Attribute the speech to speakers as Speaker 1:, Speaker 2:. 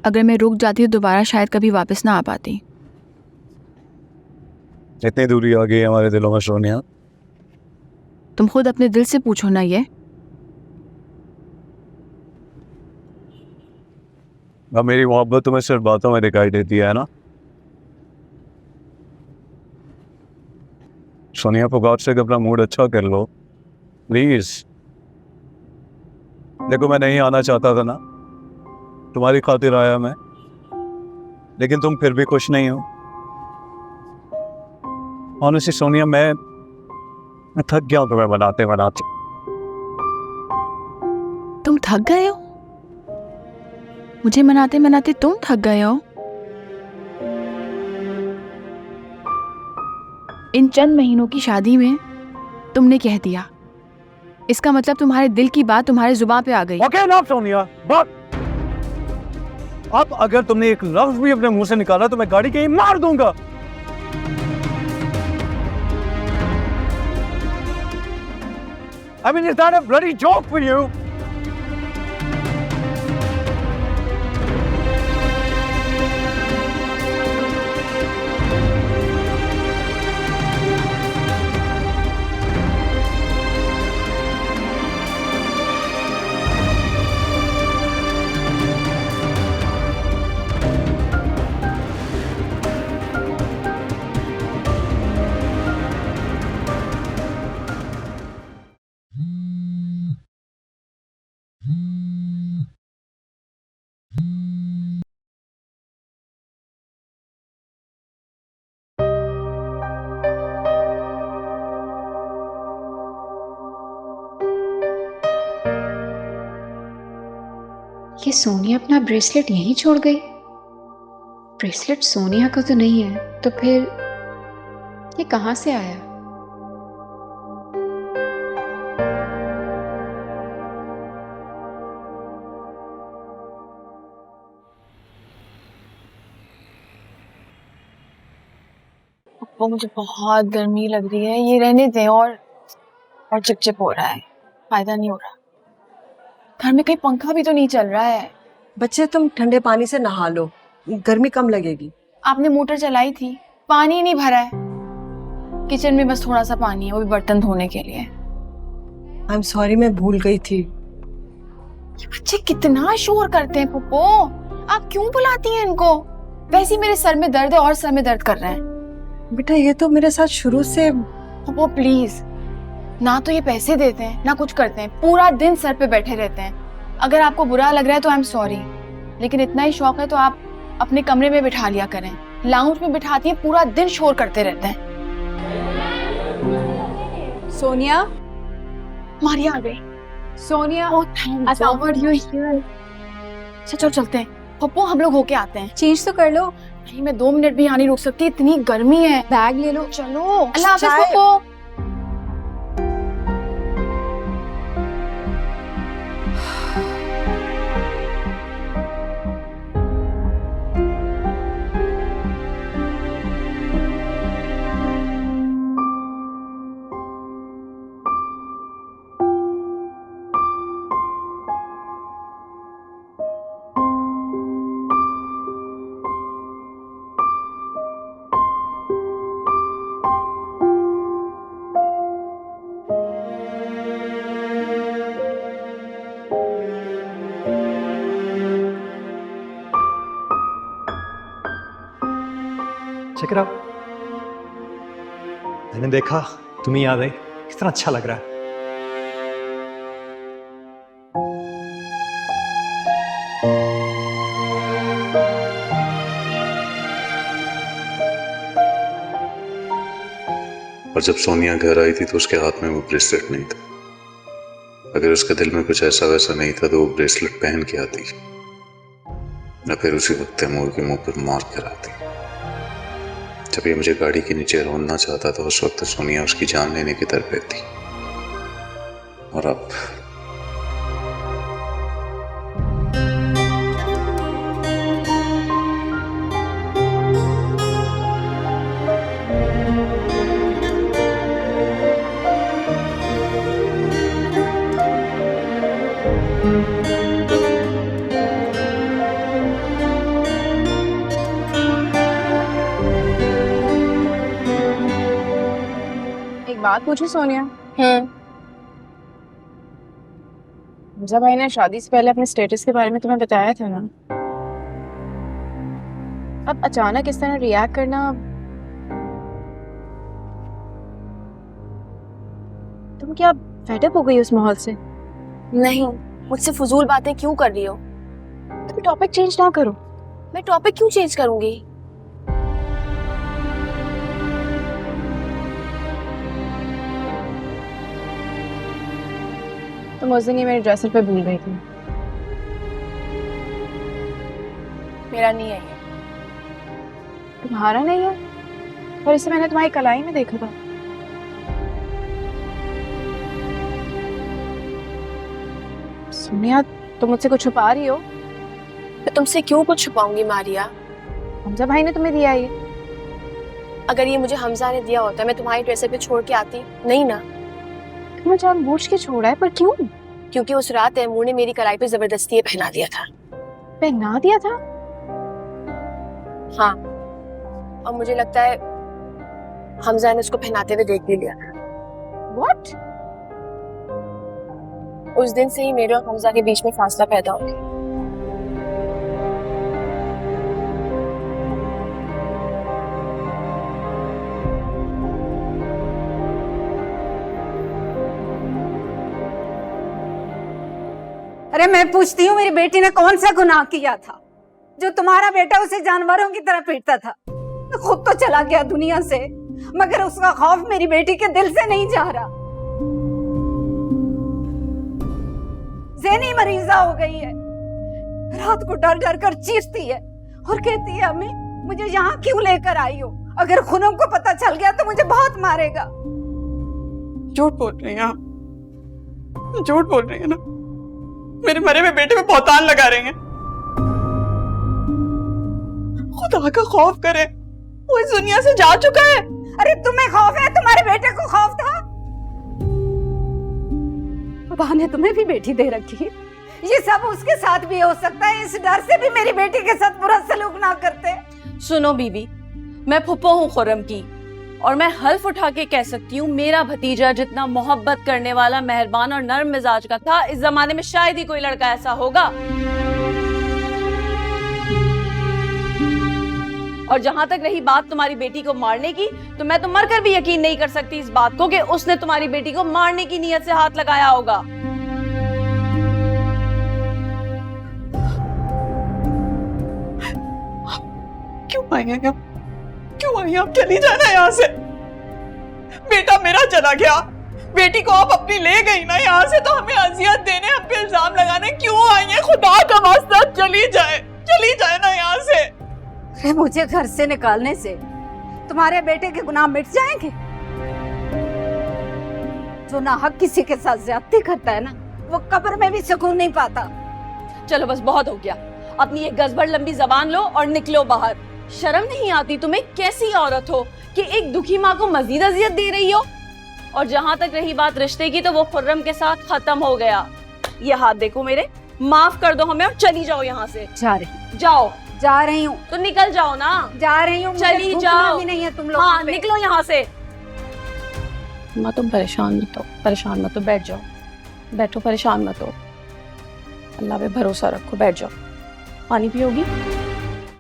Speaker 1: अगर मैं रुक जाती तो दोबारा शायद कभी वापस ना आ पाती।
Speaker 2: इतनी दूरी आ गई हमारे दिलों में सोनिया।
Speaker 1: तुम खुद अपने दिल से पूछो ना ये।
Speaker 2: अब मेरी मोहब्बत तुम्हें सिर्फ बातों में दिखाई देती है ना। सोनिया पुकार से अपना मूड अच्छा कर लो प्लीज। देखो मैं नहीं आना चाहता था ना, तुम्हारी खातिर आया मैं, लेकिन तुम फिर भी खुश नहीं हो। ऑनेस्टली सोनिया मैं थक गया हूं तुम्हें बनाते बनाते।
Speaker 1: तुम थक गए हो? मुझे मनाते मनाते तुम थक गए हो? इन चंद महीनों की शादी में तुमने कह दिया, इसका मतलब तुम्हारे दिल की बात तुम्हारे जुबान पे आ गई।
Speaker 2: ओके ना सोनिया, बस अब अगर तुमने एक लफ्ज भी अपने मुंह से निकाला तो मैं गाड़ी कहीं मार दूंगा। I mean, is that a bloody joke for you?
Speaker 3: ये सोनिया अपना ब्रेसलेट यहीं छोड़ गई। ब्रेसलेट सोनिया का तो नहीं है, तो फिर ये कहां से आया?
Speaker 1: वो मुझे बहुत गर्मी लग रही है, ये रहने दें। और चिपचिप हो रहा है, फायदा नहीं हो रहा। घर में कहीं पंखा भी तो नहीं चल रहा है।
Speaker 4: बच्चे तुम ठंडे पानी से नहा लो, गर्मी कम लगेगी।
Speaker 1: आपने मोटर चलाई थी, पानी ही नहीं भरा है। किचन में बस थोड़ा सा पानी है, वो भी बर्तन धोने के लिए।
Speaker 4: आई एम सॉरी, मैं भूल गई थी।
Speaker 1: ये बच्चे कितना शोर करते हैं पुप्पो, आप क्यों बुलाती हैं इनको? वैसे ही मेरे सर में दर्द है और सर में दर्द कर रहे हैं।
Speaker 4: बेटा ये तो मेरे साथ शुरू से।
Speaker 1: पुप्पो प्लीज, ना तो ये पैसे देते हैं ना कुछ करते हैं, पूरा दिन सर पे बैठे रहते हैं। अगर आपको बुरा लग रहा है तो आई एम सॉरी, लेकिन इतना ही शौक है तो आप अपने कमरे में बिठा लिया करें। लाउंज में बिठाती हैं, पूरा दिन शोर करते रहते हैं।
Speaker 5: सोनिया,
Speaker 1: मारिया आ गई।
Speaker 5: सोनिया,
Speaker 1: चलो चलते हैं पप्पू, हम लोग होके आते हैं।
Speaker 5: चेंज तो कर लो।
Speaker 1: नहीं, मैं 2 मिनट भी यहाँ नहीं रुक सकती, इतनी गर्मी है।
Speaker 5: बैग ले लो।
Speaker 1: चलो, अल्लाह हाफिज
Speaker 4: चाय-
Speaker 1: पप्पू।
Speaker 6: Check it out. मैंने देखा तुम्हें याद है, कितना अच्छा लग रहा है।
Speaker 7: और जब सोनिया घर आई थी तो उसके हाथ में वो ब्रेसलेट नहीं था। अगर उसके दिल में कुछ ऐसा वैसा नहीं था तो वो ब्रेसलेट पहन के आती, न फिर उसी वक्त तैमूर के मुंह पर मार कर आती। जब ये मुझे गाड़ी के नीचे रोनना चाहता था उस वक्त सोनिया उसकी जान लेने की तरफ थी। और अब
Speaker 5: बात पूछी सोनिया।
Speaker 1: हमजा भाई ने शादी से पहले अपने स्टेटस के बारे में तुम्हें बताया था ना, अब अचानक इस तरह रिएक्ट करना, तुम क्या फेडअप हो गई उस माहौल से?
Speaker 8: नहीं, मुझसे फजूल बातें क्यों कर रही हो?
Speaker 1: तुम टॉपिक चेंज ना करो।
Speaker 8: मैं टॉपिक क्यों चेंज करूंगी?
Speaker 1: तुम उस दिन ये मेरे ड्रेसर पे भूल गई थी।
Speaker 8: मेरा नहीं है ये।
Speaker 1: तुम्हारा नहीं है, पर इसे मैंने तुम्हारी कलाई में देखा था। सोनिया, तुम मुझसे कुछ छुपा रही हो?
Speaker 8: मैं तुमसे क्यों कुछ छुपाऊंगी मारिया?
Speaker 1: हमजा भाई ने तुम्हें दिया ये।
Speaker 8: अगर ये मुझे हमजा ने दिया होता, मैं तुम्हारी ड्रेसर पे छोड़ के आती नहीं ना।
Speaker 1: तुम्हें जानबूझ के छोड़ा है, पर क्यों?
Speaker 8: क्योंकि उस रात तैमूर ने मेरी कलाई पे जबरदस्ती ये पहना दिया था।
Speaker 1: पहना दिया था?
Speaker 8: हाँ, और मुझे लगता है हमजा ने उसको पहनाते हुए देख भी लिया था।
Speaker 1: What?
Speaker 8: उस दिन से ही मेरे और हमजा के बीच में फासला पैदा हो गया।
Speaker 5: अरे मैं पूछती हूँ, मेरी बेटी ने कौन सा गुनाह किया था जो तुम्हारा बेटा उसे जानवरों की तरह पीटता था? खुद तो चला गया दुनिया से, मगर उसका खौफ मेरी बेटी के दिल से नहीं जा रहा। ज़हनी मरीजा हो गई है, रात को डर डर कर चीखती है और कहती है अम्मी मुझे यहाँ क्यों लेकर आई हो? अगर खुनम को पता चल गया तो मुझे बहुत मारेगा।
Speaker 9: झूठ बोल रही हैं आप, झूठ बोल रही हैं ना। मेरे मरे हुए बेटे पे बहुतान लगा रही हैं। खुदा का खौफ करे, वो इस दुनिया से जा चुका है।
Speaker 5: अरे तुम्हें खौफ है? तुम्हारे बेटे को खौफ था? खुदा ने तुम्हें भी बेटी दे रखी है, ये सब उसके साथ भी हो सकता है। इस डर से भी मेरी बेटी के साथ बुरा सलूक ना करते।
Speaker 10: सुनो बीबी, मैं फुप्पो हूँ खुर्रम की, और मैं हल्फ उठा के कह सकती हूँ मेरा भतीजा जितना मोहब्बत करने वाला, मेहरबान और नर्म मिजाज का था, इस जमाने में शायद ही कोई लड़का ऐसा होगा। और जहां तक रही बात तुम्हारी बेटी को मारने की, तो मैं तो मरकर भी यकीन नहीं कर सकती इस बात को कि उसने तुम्हारी बेटी को मारने की नीयत से हाथ लगाया होगा।
Speaker 9: क्यों आई हैं आप? क्यों आई हैं आप? चली जाना यहाँ से। बेटा मेरा चला गया, बेटी को आप अपनी ले गई ना यहाँ से, तो हमें अजियत देने, हम पे इल्जाम लगाने क्यों आई हैं? खुदा का वास्ता चली जाए ना यहाँ से।
Speaker 5: अरे मुझे घर से निकालने से तुम्हारे बेटे के गुनाह मिट जाएंगे? जो नाहक किसी के साथ ज्यादती करता है ना, वो कब्र में भी सुकून नहीं पाता।
Speaker 10: चलो बस बहुत हो गया, अपनी एक गजभर लंबी जबान लो और निकलो बाहर। शर्म नहीं आती तुम्हें? कैसी औरत हो कि एक दुखी माँ को मजीद अजियत दे रही हो? और जहां तक रही बात रिश्ते की, तो वो खुर्रम के साथ खत्म हो गया। ये हाथ देखो मेरे, माफ कर दो हमें और चली जाओ यहाँ से।
Speaker 5: जा रही हूँ
Speaker 10: तो निकल जाओ ना।
Speaker 5: जा रही हूँ,
Speaker 10: चली जाओ।
Speaker 5: भी नहीं है तुम लोग।
Speaker 10: हाँ निकलो यहाँ से। माँ तुम परेशान मत हो, बैठ जाओ, बैठो, परेशान मत हो, अल्लाह पे भरोसा रखो, बैठ जाओ। पानी पियोगी?